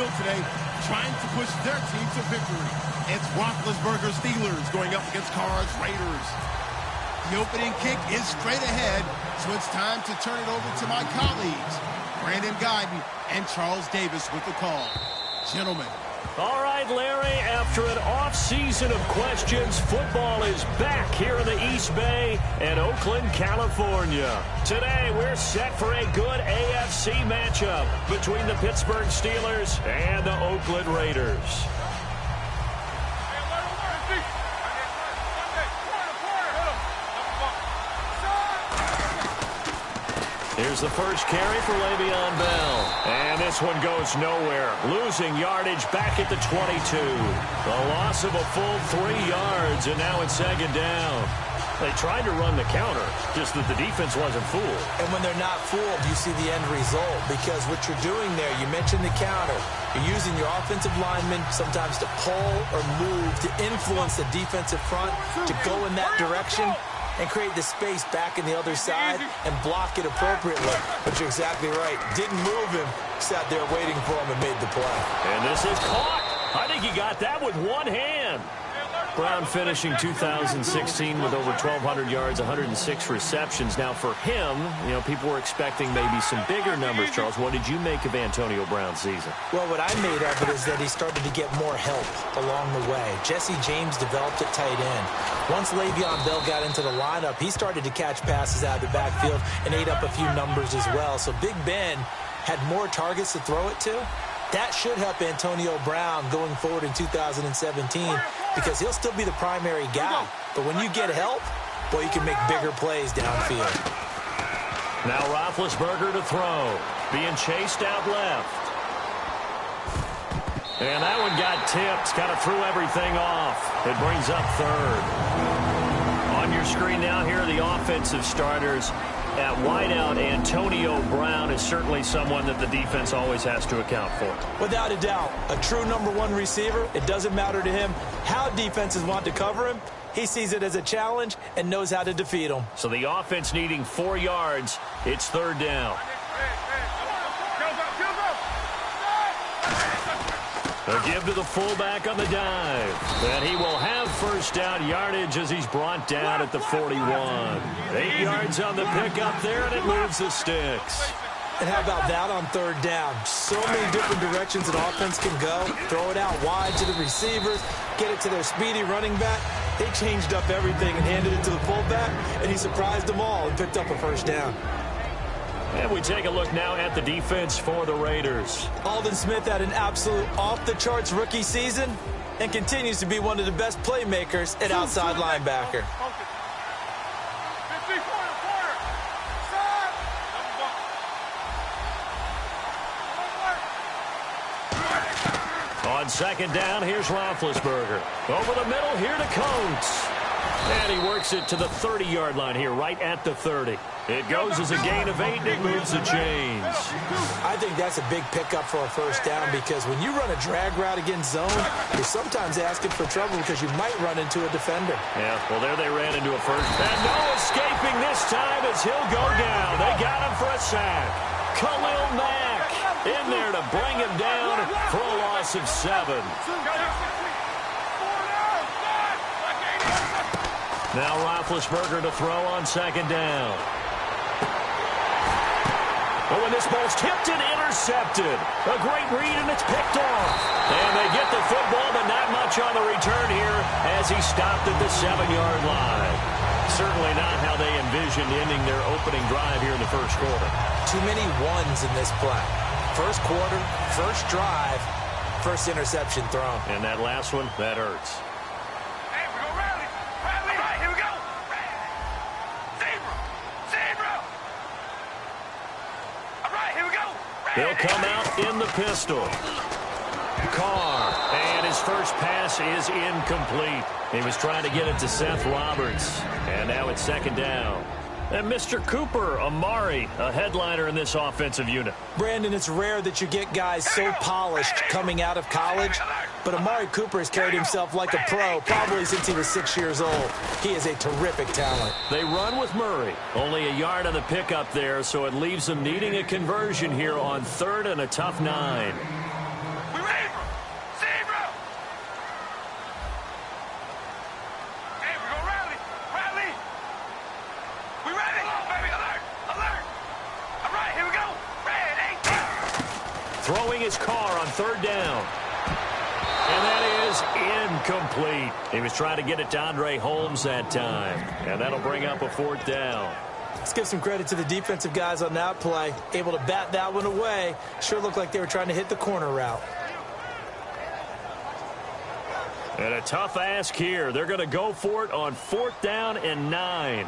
field today, trying to push their team to victory. It's Roethlisberger Steelers going up against Carr's Raiders. The opening kick is straight ahead, so it's time to turn it over to my colleagues, Brandon Guyton and Charles Davis with the call. Gentlemen. All right, Larry, after an off-season of questions, football is back here in the East Bay and Oakland, California. Today, we're set for a good AFC matchup between the Pittsburgh Steelers and the Oakland Raiders. Here's the first carry for Le'Veon Bell. And this one goes nowhere. Losing yardage back at the 22. A loss of a full 3 yards, and now it's second down. They tried to run the counter, just that the defense wasn't fooled. And when they're not fooled, you see the end result. Because what you're doing there, you mentioned the counter. You're using your offensive linemen sometimes to pull or move to influence the defensive front to go in that direction and create the space back in the other side and block it appropriately. But you're exactly right. Didn't move him. Sat there waiting for him and made the play. And this is caught. I think he got that with one hand. Brown finishing 2016 with over 1,200 yards, 106 receptions. Now for him, you know, people were expecting maybe some bigger numbers, Charles. What did you make of Antonio Brown's season? Well, what I made of it is that he started to get more help along the way. Jesse James developed at tight end. Once Le'Veon Bell got into the lineup, he started to catch passes out of the backfield and ate up a few numbers as well. So Big Ben had more targets to throw it to. That should help Antonio Brown going forward in 2017 because he'll still be the primary guy. But when you get help, boy, you can make bigger plays downfield. Now Roethlisberger to throw. Being chased out left. And that one got tipped. Kind of threw everything off. It brings up third. On your screen now, here are the offensive starters. At wideout, Antonio Brown is certainly someone that the defense always has to account for. Without a doubt, a true #1 receiver. It doesn't matter to him how defenses want to cover him. He sees it as a challenge and knows how to defeat them. So the offense needing 4 yards. It's third down. A give to the fullback on the dive. And he will have first down yardage as he's brought down at the 41. 8 yards on the pickup there, and it moves the sticks. And how about that on third down? So many different directions an offense can go. Throw it out wide to the receivers. Get it to their speedy running back. They changed up everything and handed it to the fullback, and he surprised them all and picked up a first down. And we take a look now at the defense for the Raiders. Aldon Smith had an absolute off-the-charts rookie season and continues to be one of the best playmakers at outside linebacker. On second down, here's Roethlisberger. Over the middle, here to Coates. And he works it to the 30-yard line here, right at the 30. It goes as a gain of 8, and it moves the chains. I think that's a big pickup for a first down because when you run a drag route against zone, you're sometimes asking for trouble because you might run into a defender. Yeah, well, there they ran into a first. And no escaping this time as he'll go down. They got him for a sack. Khalil Mack in there to bring him down for a loss of 7. Now Roethlisberger to throw on second down. Oh, and this ball's tipped and intercepted. A great read, and it's picked off. And they get the football, but not much on the return here as he stopped at the 7-yard line. Certainly not how they envisioned ending their opening drive here in the first quarter. Too many ones in this play. First quarter, first drive, first interception thrown. And that last one, that hurts. He'll come out in the pistol. Carr, and his first pass is incomplete. He was trying to get it to Seth Roberts, and now it's second down. And Mr. Cooper Amari, a headliner in this offensive unit. Brandon, it's rare that you get guys so polished coming out of college, but Amari Cooper has carried himself like a pro probably since he was 6 years old. He is a terrific talent. They run with Murray. Only a yard on the pickup there, so it leaves them needing a conversion here on third and a tough 9. throwing his car on third down. And that is incomplete. He was trying to get it to Andre Holmes that time. And that'll bring up a fourth down. Let's give some credit to the defensive guys on that play. Able to bat that one away. Sure looked like they were trying to hit the corner route. And a tough ask here. They're going to go for it on 4th down and 9.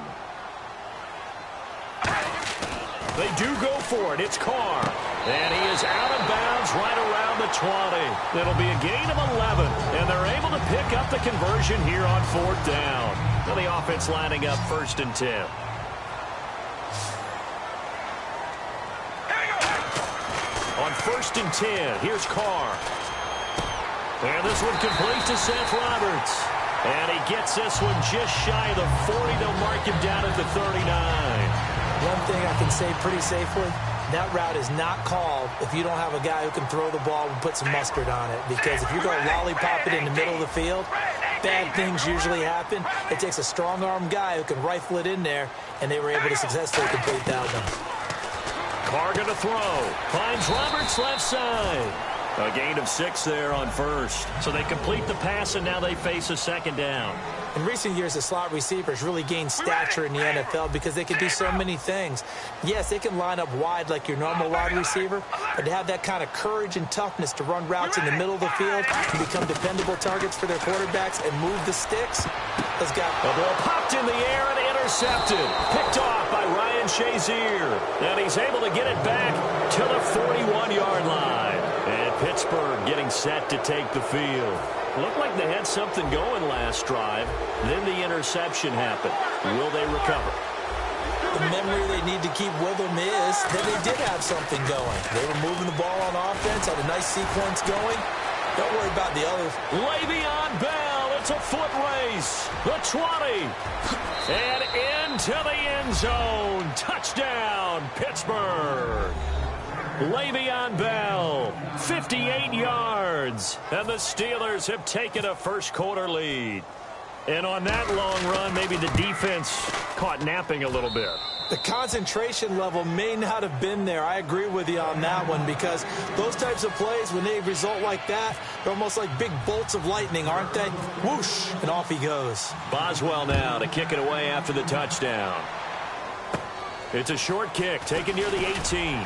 They do go for it. It's Carr. And he is out of bounds right around the 20. It'll be a gain of 11. And they're able to pick up the conversion here on 4th down. Now the offense lining up 1st and 10. On 1st and 10, here's Carr. And this one complete to Seth Roberts. And he gets this one just shy of the 40. They'll mark him down at the 39. One thing I can say pretty safely, that route is not called if you don't have a guy who can throw the ball and put some mustard on it. Because if you're going to lollipop it in the middle of the field, bad things usually happen. It takes a strong-arm guy who can rifle it in there, and they were able to successfully complete that one. Carr going to throw. Finds Roberts left side. A gain of 6 there on 1st. So they complete the pass, and now they face a 2nd down. In recent years, the slot receivers really gained stature in the NFL because they can do so many things. Yes, they can line up wide like your normal wide receiver, but to have that kind of courage and toughness to run routes in the middle of the field and become dependable targets for their quarterbacks and move the sticks, those guys... The ball popped in the air and intercepted. Picked off by Ryan Shazier. And he's able to get it back to the 41-yard line. And Pittsburgh getting set to take the field. Looked like they had something going last drive. Then the interception happened. Will they recover? The memory they need to keep with them is that they did have something going. They were moving the ball on offense, had a nice sequence going. Don't worry about the others. Le'Veon Bell, it's a foot race. The 20. And into the end zone. Touchdown, Pittsburgh. Le'Veon Bell, 58 yards. And the Steelers have taken a first-quarter lead. And on that long run, maybe the defense caught napping a little bit. The concentration level may not have been there. I agree with you on that one because those types of plays, when they result like that, they're almost like big bolts of lightning, aren't they? Whoosh, and off he goes. Boswell now to kick it away after the touchdown. It's a short kick taken near the 18.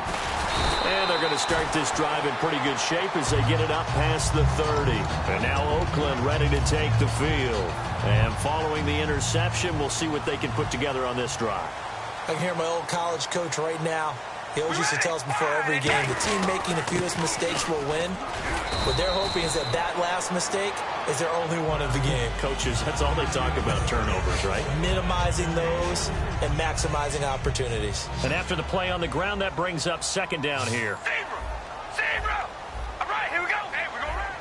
And they're going to start this drive in pretty good shape as they get it up past the 30. And now Oakland ready to take the field. And following the interception, we'll see what they can put together on this drive. I can hear my old college coach right now. He always used to tell us before every game, the team making the fewest mistakes will win. What they're hoping is that that last mistake is their only one of the game. Coaches, that's all they talk about, turnovers, right? Minimizing those and maximizing opportunities. And after the play on the ground, that brings up 2nd down here. Zebra! All right, here we go. Hey, we're going right.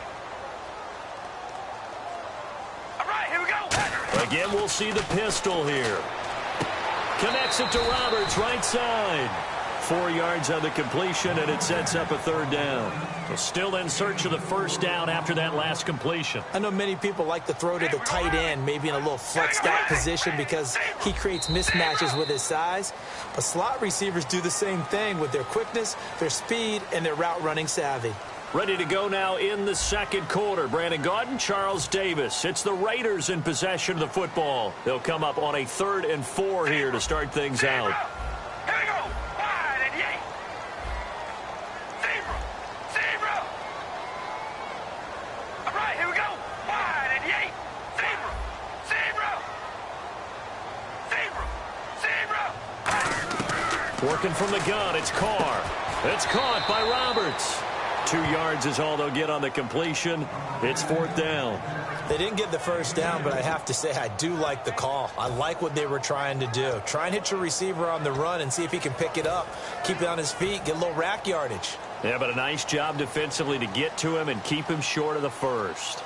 All right, here we go. Again, we'll see the pistol here. Connects it to Roberts, right side. 4 yards on the completion, and it sets up a 3rd down. So still in search of the 1st down after that last completion. I know many people like to throw to the tight end, maybe in a little flexed out position because he creates mismatches with his size. But slot receivers do the same thing with their quickness, their speed, and their route running savvy. Ready to go now in the 2nd quarter. Brandon Gaudin, Charles Davis. It's the Raiders in possession of the football. They'll come up on a 3rd and 4 here to start things out. Here we go. Wide and yay. Zebra. All right, here we go. Wide and yay. Zebra. Working from the gun, it's Carr. It's caught by Roberts. 2 yards is all they'll get on the completion. It's 4th down. They didn't get the 1st down, but I have to say I do like the call. I like what they were trying to do. Try and hit your receiver on the run and see if he can pick it up, keep it on his feet, get a little rack yardage. Yeah, but a nice job defensively to get to him and keep him short of the 1st.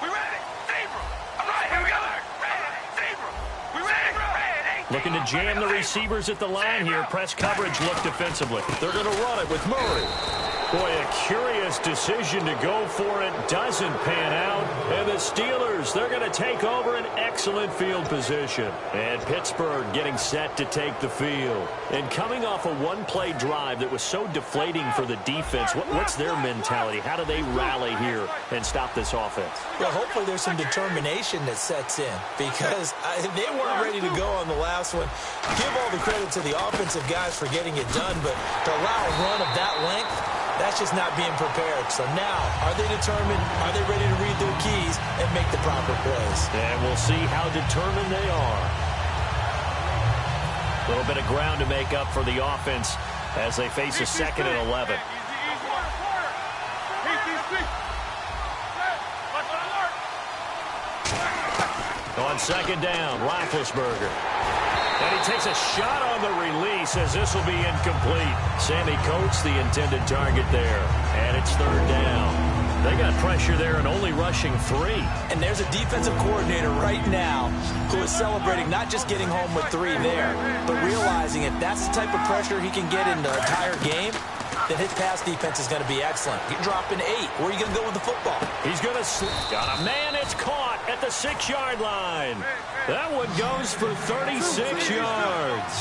We ready. Zebra. All right, here we go. Ready. Zebra. We ready. Looking to jam the receivers at the line here. Press coverage look defensively. They're going to run it with Murray. Boy, a curious decision to go for it doesn't pan out. And the Steelers, they're going to take over an excellent field position. And Pittsburgh getting set to take the field. And coming off a one-play drive that was so deflating for the defense, what's their mentality? How do they rally here and stop this offense? Well, hopefully there's some determination that sets in because they weren't ready to go on the last one. Give all the credit to the offensive guys for getting it done, but to allow a run of that length, that's just not being prepared. So now, are they determined? Are they ready to read their keys and make the proper plays? And we'll see how determined they are. A little bit of ground to make up for the offense as they face a 2nd and 11. On 2nd down, Roethlisberger. And he takes a shot on the release as this will be incomplete. Sammy Coates, the intended target there. And it's 3rd down. They got pressure there and only rushing 3. And there's a defensive coordinator right now who is celebrating not just getting home with 3 there, but realizing if that's the type of pressure he can get in the entire game, then his pass defense is going to be excellent. You're dropping 8. Where are you going to go with the football? He's going to got a man. It's caught at the 6-yard line. That one goes for 36 yards.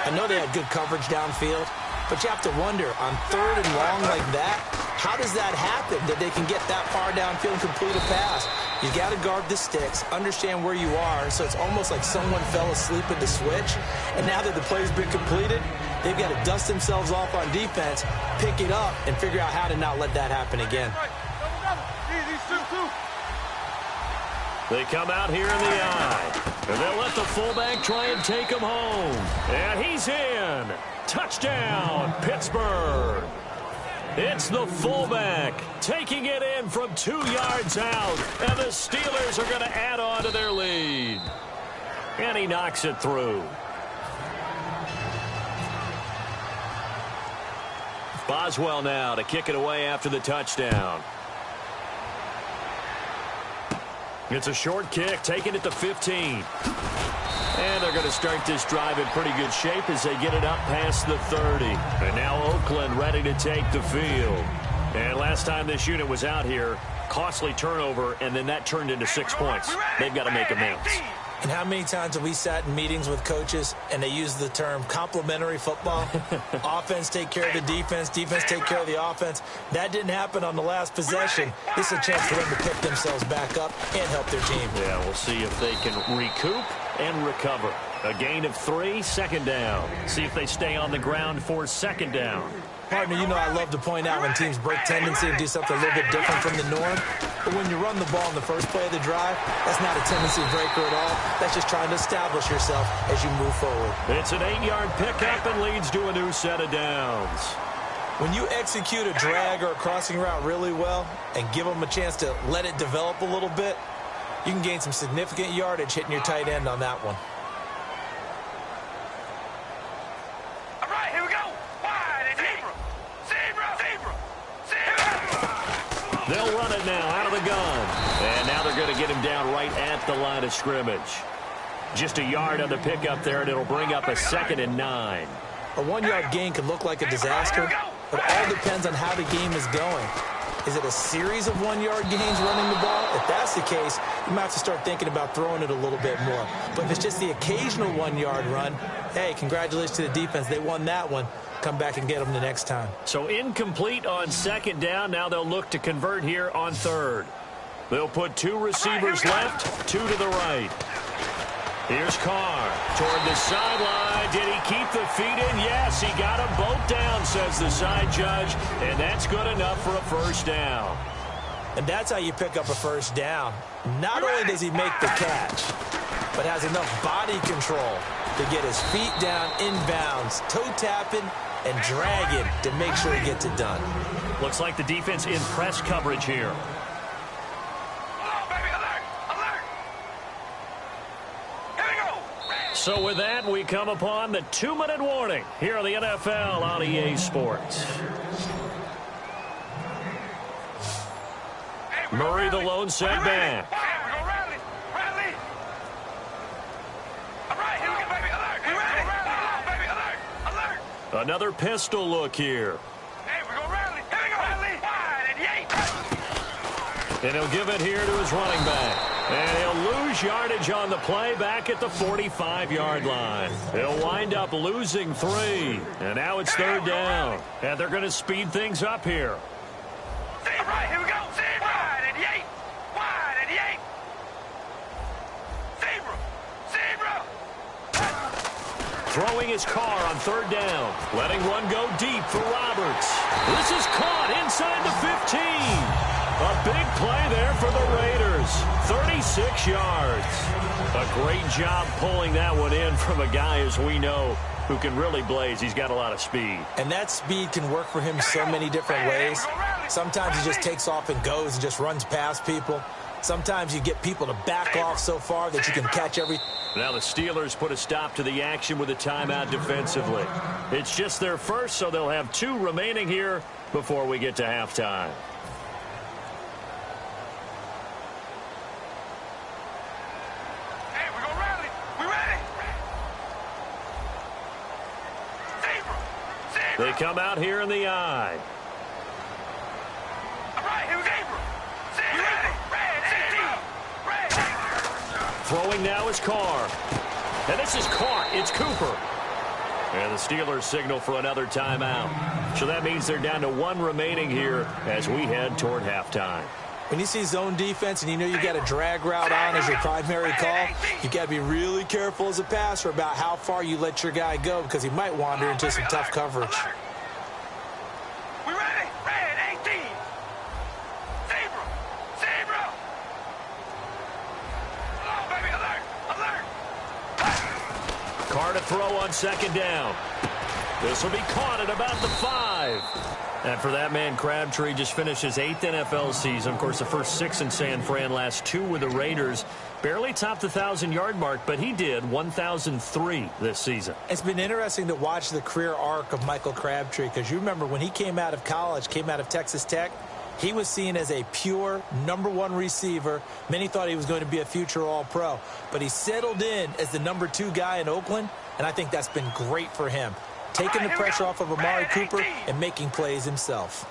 I know they had good coverage downfield, but you have to wonder, on 3rd and long like that, how does that happen that they can get that far downfield and complete a pass? You got to guard the sticks, understand where you are, so it's almost like someone fell asleep at the switch, and now that the play's been completed, they've got to dust themselves off on defense, pick it up, and figure out how to not let that happen again. They come out here in the eye. And they'll let the fullback try and take him home. And he's in. Touchdown, Pittsburgh. It's the fullback taking it in from 2 yards out. And the Steelers are going to add on to their lead. And he knocks it through. Boswell now to kick it away after the touchdown. It's a short kick, taking it to 15. And they're going to start this drive in pretty good shape as they get it up past the 30. And now Oakland ready to take the field. And last time this unit was out here, costly turnover, and then that turned into 6 points. They've got to make amends. And how many times have we sat in meetings with coaches and they use the term complementary football? Offense take care of the defense, defense take care of the offense. That didn't happen on the last possession. This is a chance for them to pick themselves back up and help their team. Yeah, we'll see if they can recoup and recover. A gain of 3, 2nd down. See if they stay on the ground for 2nd down. Partner, you know I love to point out when teams break tendency and do something a little bit different from the norm. But when you run the ball in the first play of the drive, that's not a tendency breaker at all. That's just trying to establish yourself as you move forward. It's an 8-yard pickup and leads to a new set of downs. When you execute a drag or a crossing route really well and give them a chance to let it develop a little bit, you can gain some significant yardage hitting your tight end on that one. All right, here we go. Wide, zebra. They'll run it now out of the gun. And now they're going to get him down right at the line of scrimmage. Just a yard on the pickup there, and it'll bring up a 2nd and 9. A 1-yard gain could look like a disaster, but it all depends on how the game is going. Is it a series of 1-yard gains running the ball? If that's the case, you might have to start thinking about throwing it a little bit more. But if it's just the occasional 1-yard run, hey, congratulations to the defense. They won that one. Come back and get them the next time. So incomplete on 2nd down. Now they'll look to convert here on 3rd. They'll put 2 receivers left, 2 to the right. Here's Carr toward the sideline. Did he keep the feet in? Yes, he got them both down, says the side judge. And that's good enough for a 1st down. And that's how you pick up a 1st down. Not only does he make the catch, but has enough body control to get his feet down inbounds, toe tapping and dragging to make sure he gets it done. Looks like the defense in press coverage here. So with that, we come upon the 2-minute warning here on the NFL on EA Sports. Murray, the lone set back. Another pistol look here. And he'll give it here to his running back. And he'll lose yardage on the play back at the 45-yard line. He'll wind up losing 3. And now it's 3rd down. And they're going to speed things up here. All right, here we go. Wide at the 8. Wide at the 8. Zebra. Throwing his car on 3rd down. Letting one go deep for Roberts. This is caught inside the 15. A big play there for the Raiders. 36 yards. A great job pulling that one in from a guy, as we know, who can really blaze. He's got a lot of speed. And that speed can work for him so many different ways. Sometimes he just takes off and goes and just runs past people. Sometimes you get people to back off so far that you can catch everything. Now the Steelers put a stop to the action with a timeout defensively. It's just their first, so they'll have 2 remaining here before we get to halftime. Hey, we're going to rally. We ready? Zebra. They come out here in the eye. All right, here we go. Zebra. Throwing now is Carr. And this is caught. It's Cooper. And the Steelers signal for another timeout. So that means they're down to 1 remaining here as we head toward halftime. When you see zone defense and you know you got a drag route on as your primary call, you got to be really careful as a passer about how far you let your guy go because he might wander into some tough coverage. We ready? Red 18. Zebra. Zebra. Oh, baby, alert. Alert. Carr to throw on 2nd down. This will be caught at about the 5. And for that man, Crabtree just finished his 8th NFL season. Of course, the first 6 in San Fran, last 2 with the Raiders. Barely topped the 1,000-yard mark, but he did 1,003 this season. It's been interesting to watch the career arc of Michael Crabtree because you remember when he came out of college, came out of Texas Tech, he was seen as a pure #1 receiver. Many thought he was going to be a future All-Pro. But he settled in as the #2 guy in Oakland, and I think that's been great for him. Taking the pressure off of Amari Cooper and making plays himself.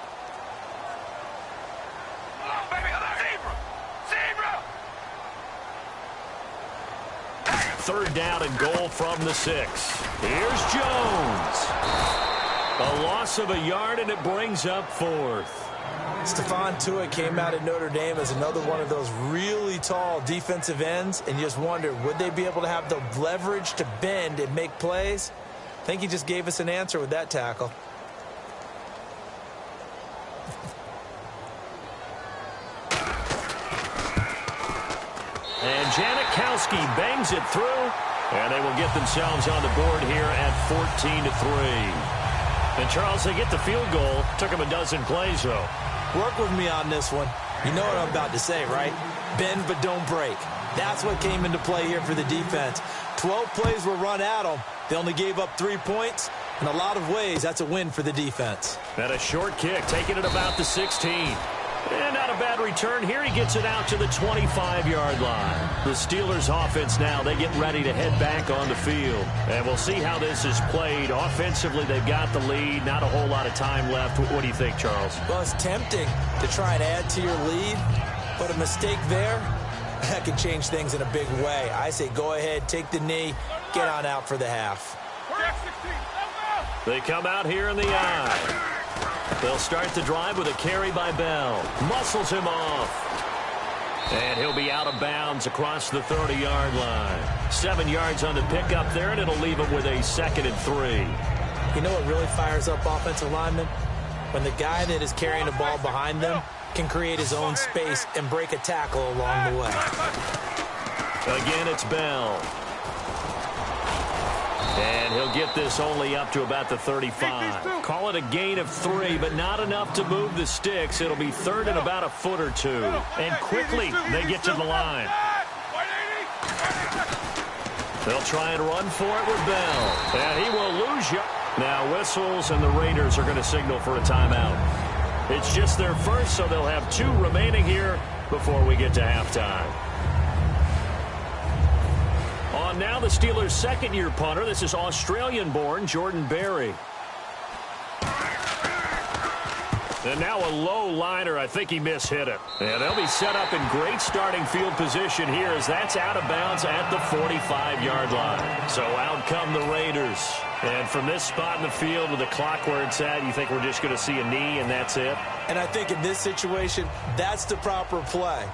Oh, baby, alert. Zebra. 3rd down and goal from the 6. Here's Jones. A loss of a yard, and it brings up 4th. Stephon Tuitt came out at Notre Dame as another one of those really tall defensive ends, and you just wondered, would they be able to have the leverage to bend and make plays? I think he just gave us an answer with that tackle. And Janikowski bangs it through, and they will get themselves on the board here at 14-3. And Charles, they get the field goal. Took them a dozen plays, though. Work with me on this one. You know what I'm about to say, right? Bend but don't break. That's what came into play here for the defense. 12 plays were run at them. They only gave up 3 points. In a lot of ways, that's a win for the defense. And a short kick, taking it about the 16. And not a bad return here. He gets it out to the 25-yard line. The Steelers offense now, they get ready to head back on the field. And we'll see how this is played. Offensively, they've got the lead. Not a whole lot of time left. What do you think, Charles? Well, it's tempting to try and add to your lead, but a mistake there, that can change things in a big way. I say go ahead, take the knee, get on out for the half. They come out here in the eye. They'll start the drive with a carry by Bell. Muscles him off. And he'll be out of bounds across the 30-yard line. 7 yards on the pickup there, and it'll leave him with a 2nd and 3. You know what really fires up offensive linemen? When the guy that is carrying the ball behind them can create his own space and break a tackle along the way. Again, it's Bell. And he'll get this only up to about the 35. Call it a gain of 3, but not enough to move the sticks. It'll be 3rd and about a foot or 2. And quickly, they get to the line. They'll try and run for it with Bell. And he will lose you. Now whistles, and the Raiders are going to signal for a timeout. It's just their first, so they'll have 2 remaining here before we get to halftime. On now, the Steelers' second-year punter. This is Australian-born Jordan Berry. And now a low liner. I think he mishit it. And they'll be set up in great starting field position here as that's out of bounds at the 45-yard line. So out come the Raiders. And from this spot in the field with the clock where it's at, you think we're just going to see a knee and that's it? And I think in this situation, that's the proper play.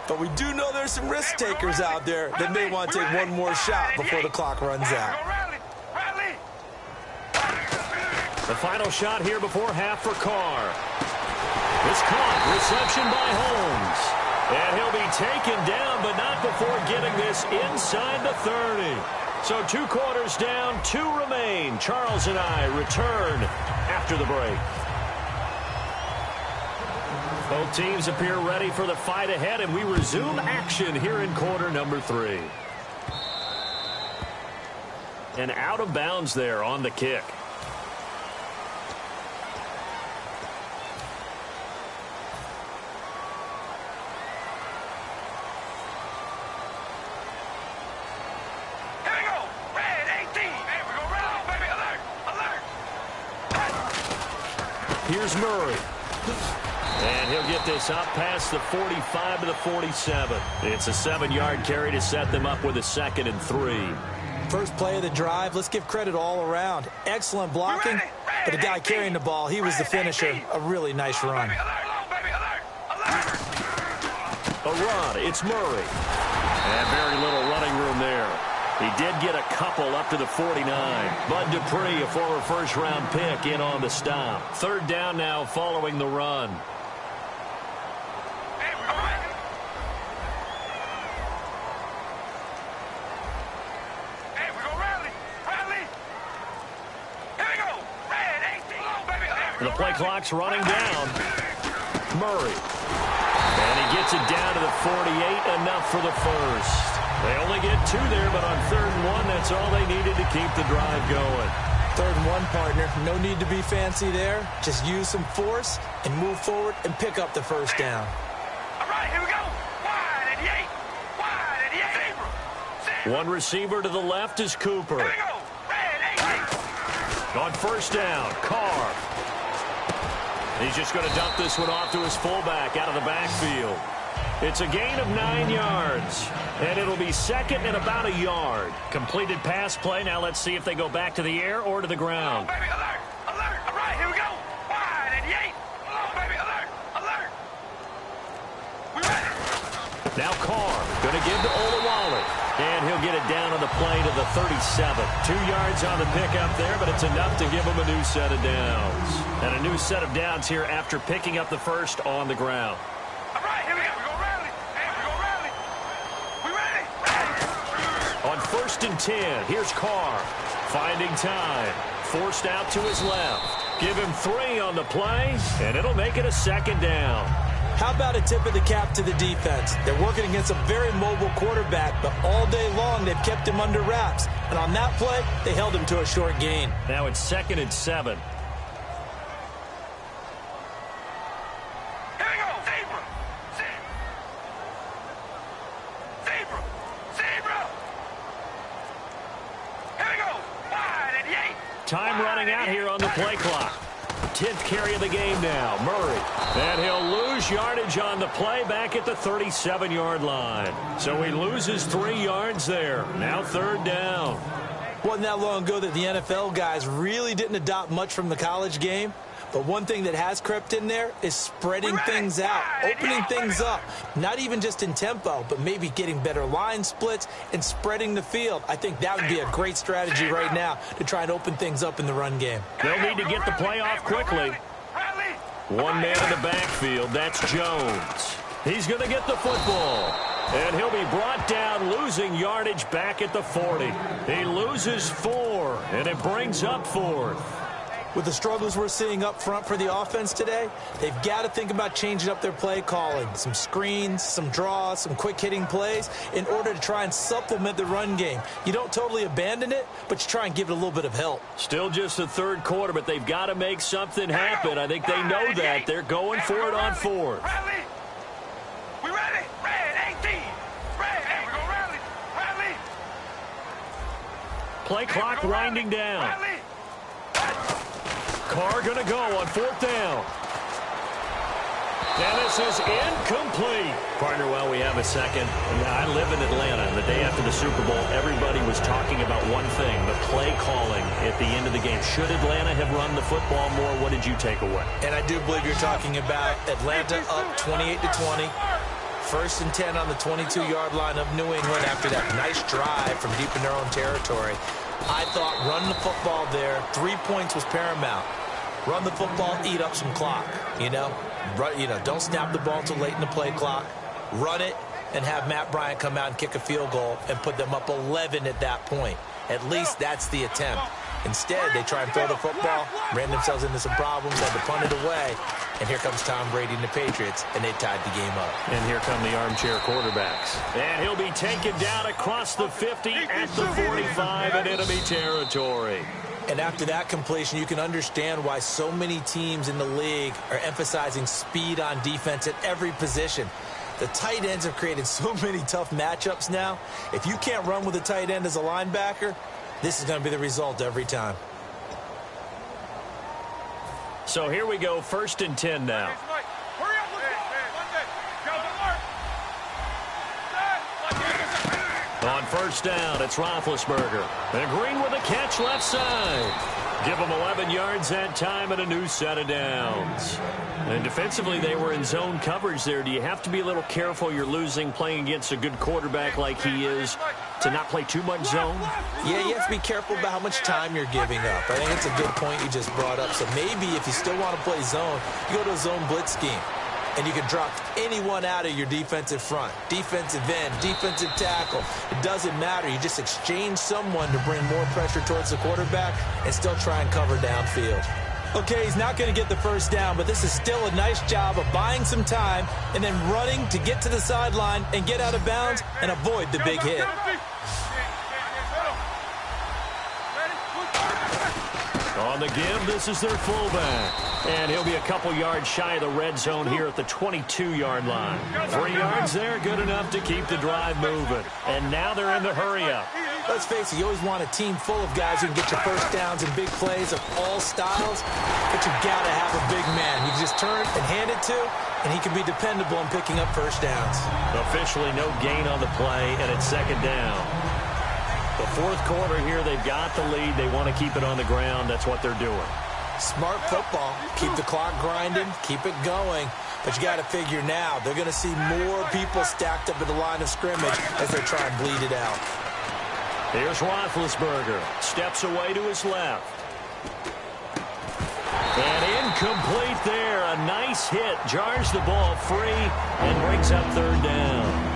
But we do know there's some risk takers out there that may want to take one more shot before the clock runs out. The final shot here before half for Carr. It's caught. Reception by Holmes. And he'll be taken down, but not before getting this inside the 30. So 2 quarters down, 2 remain. Charles and I return after the break. Both teams appear ready for the fight ahead, and we resume action here in quarter number 3. And out of bounds there on the kick. Here's Murray. And he'll get this up past the 45 to the 47. It's a 7-yard carry to set them up with a 2nd and 3. First play of the drive, let's give credit all around. Excellent blocking, but the guy carrying the ball, he was the finisher. A really nice run. A run, it's Murray. And very little running room there. He did get a couple up to the 49. Bud Dupree, a former first-round pick, in on the stop. 3rd down now following the run. The play clock's running down. Murray. And he gets it down to the 48, enough for the first. They only get 2 there, but on 3rd and 1, that's all they needed to keep the drive going. 3rd and 1, partner. No need to be fancy there. Just use some force and move forward and pick up the first down. All right, here we go. Wide 88. Wide 88. One receiver to the left is Cooper. Here we go. Red 88. On 1st down, Carr. He's just going to dump this one off to his fullback out of the backfield. It's a gain of 9 yards, and it'll be 2nd and about a yard. Completed pass play. Now let's see if they go back to the air or to the ground. Baby, alert, alert. All right, here we go. Wide 88. Come on, baby, alert, alert. We ready? Now Carr going to give to Olawale, and he'll get it down on the play to the 37. 2 yards on the pickup there, but it's enough to give him a new set of downs. And a new set of downs here after picking up the first on the ground. All right, here we go. We're going to rally. Hey, we're going to rally. We ready? Ready. On 1st and 10, here's Carr. Finding time. Forced out to his left. Give him 3 on the play, and it'll make it a 2nd down. How about a tip of the cap to the defense? They're working against a very mobile quarterback, but all day long they've kept him under wraps. And on that play, they held him to a short gain. Now it's 2nd and 7. Here we go. Zebra. Zebra. Zebra. Here we go. Wide 88. Time running out here on the play clock. 10th carry of the game now. Murray. And he'll lose yardage on the play back at the 37-yard line. So he loses 3 yards there. Now 3rd down. Wasn't that long ago that the NFL guys really didn't adopt much from the college game. But one thing that has crept in there is spreading things out, opening things up. Not even just in tempo, but maybe getting better line splits and spreading the field. I think that would be a great strategy right now to try and open things up in the run game. They'll need to get the play off quickly. One man in the backfield, that's Jones. He's going to get the football. And he'll be brought down, losing yardage back at the 40. He loses 4, and it brings up 4th. With the struggles we're seeing up front for the offense today, they've got to think about changing up their play calling. Some screens, some draws, some quick-hitting plays in order to try and supplement the run game. You don't totally abandon it, but you try and give it a little bit of help. Still just the 3rd quarter, but they've got to make something happen. I think they know that. They're going for it on 4th. Rally. We ready? Red 18. Red. Hey, we're going to rally. Rally. Play clock winding down. Rally. Carr going to go on 4th down. And this is incomplete. Partner, well, we have a second. I live in Atlanta. The day after the Super Bowl, everybody was talking about one thing, the play calling at the end of the game. Should Atlanta have run the football more? What did you take away? And I do believe you're talking about Atlanta up 28-20. First and 10 on the 22-yard line of New England after that nice drive from deep in their own territory. I thought running the football there, 3 points was paramount. Run the football, eat up some clock, don't snap the ball until late in the play clock. Run it and have Matt Bryant come out and kick a field goal and put them up 11 at that point. At least that's the attempt. Instead, they try and throw the football, ran themselves into some problems, had to punt it away, and here comes Tom Brady and the Patriots, and they tied the game up. And here come the armchair quarterbacks. And he'll be taken down across the 50 at the 45 in enemy territory. And after that completion, you can understand why so many teams in the league are emphasizing speed on defense at every position. The tight ends have created so many tough matchups now. If you can't run with a tight end as a linebacker, this is going to be the result every time. So here we go, 1st and 10 now. On 1st down, it's Roethlisberger. And Green with a catch left side. Give them 11 yards that time and a new set of downs. And defensively, they were in zone coverage there. Do you have to be a little careful? You're losing playing against a good quarterback like he is to not play too much zone? Yeah, you have to be careful about how much time you're giving up. I think it's a good point you just brought up. So maybe if you still want to play zone, you go to a zone blitz scheme. And you can drop anyone out of your defensive front, defensive end, defensive tackle. It doesn't matter. You just exchange someone to bring more pressure towards the quarterback and still try and cover downfield. Okay, he's not going to get the first down, but this is still a nice job of buying some time and then running to get to the sideline and get out of bounds and avoid the big hit. On the give, this is their fullback. And he'll be a couple yards shy of the red zone here at the 22-yard line. 3 yards there, good enough to keep the drive moving. And now they're in the hurry-up. Let's face it, you always want a team full of guys who can get your first downs and big plays of all styles, but you got to have a big man you can just turn and hand it to, and he can be dependable in picking up first downs. Officially no gain on the play, and it's 2nd down. The 4th quarter here, they've got the lead. They want to keep it on the ground. That's what they're doing. Smart football. Keep the clock grinding. Keep it going. But you got to figure now, they're going to see more people stacked up at the line of scrimmage as they try and bleed it out. Here's Roethlisberger. Steps away to his left. And incomplete there. A nice hit. Jars the ball free and brings up 3rd down.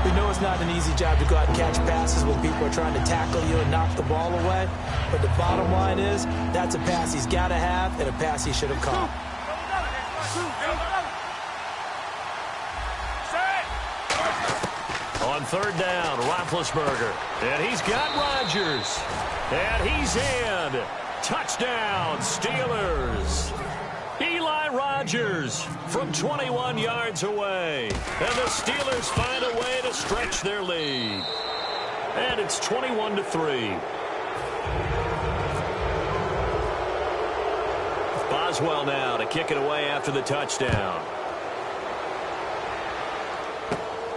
We know it's not an easy job to go out and catch passes when people are trying to tackle you and knock the ball away. But the bottom line is, that's a pass he's got to have and a pass he should have caught. On 3rd down, Roethlisberger. And he's got Rodgers. And he's in. Touchdown, Steelers. Eli Rodgers from 21 yards away. And the Steelers find a way to stretch their lead. And it's 21-3. Boswell now to kick it away after the touchdown.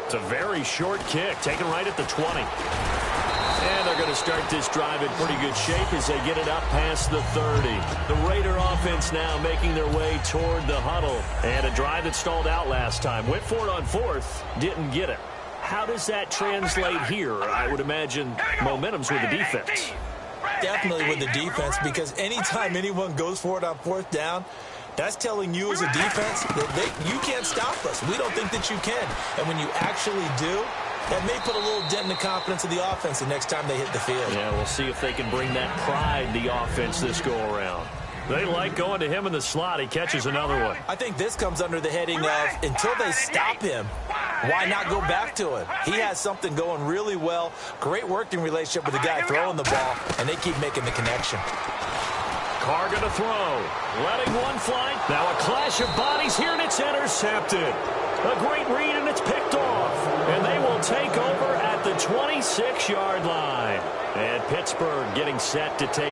It's a very short kick, taken right at the 20. And they're going to start this drive in pretty good shape as they get it up past the 30. The Raider offense now making their way toward the huddle. And a drive that stalled out last time. Went for it on 4th, didn't get it. How does that translate here? I would imagine momentum's with the defense. Definitely with the defense, because anytime anyone goes for it on 4th down, that's telling you as a defense that you can't stop us. We don't think that you can. And when you actually do, that may put a little dent in the confidence of the offense the next time they hit the field. Yeah, we'll see if they can bring that pride, the offense, this go-around. They like going to him in the slot. He catches another one. I think this comes under the heading of, until they stop him, why not go back to him? He has something going really well. Great working relationship with the guy throwing the ball, and they keep making the connection. Carr going to throw. Letting one fly. Now a clash of bodies here, and it's intercepted. A great read, and it's picked off. And they will take over at the 26-yard line. And Pittsburgh getting set to take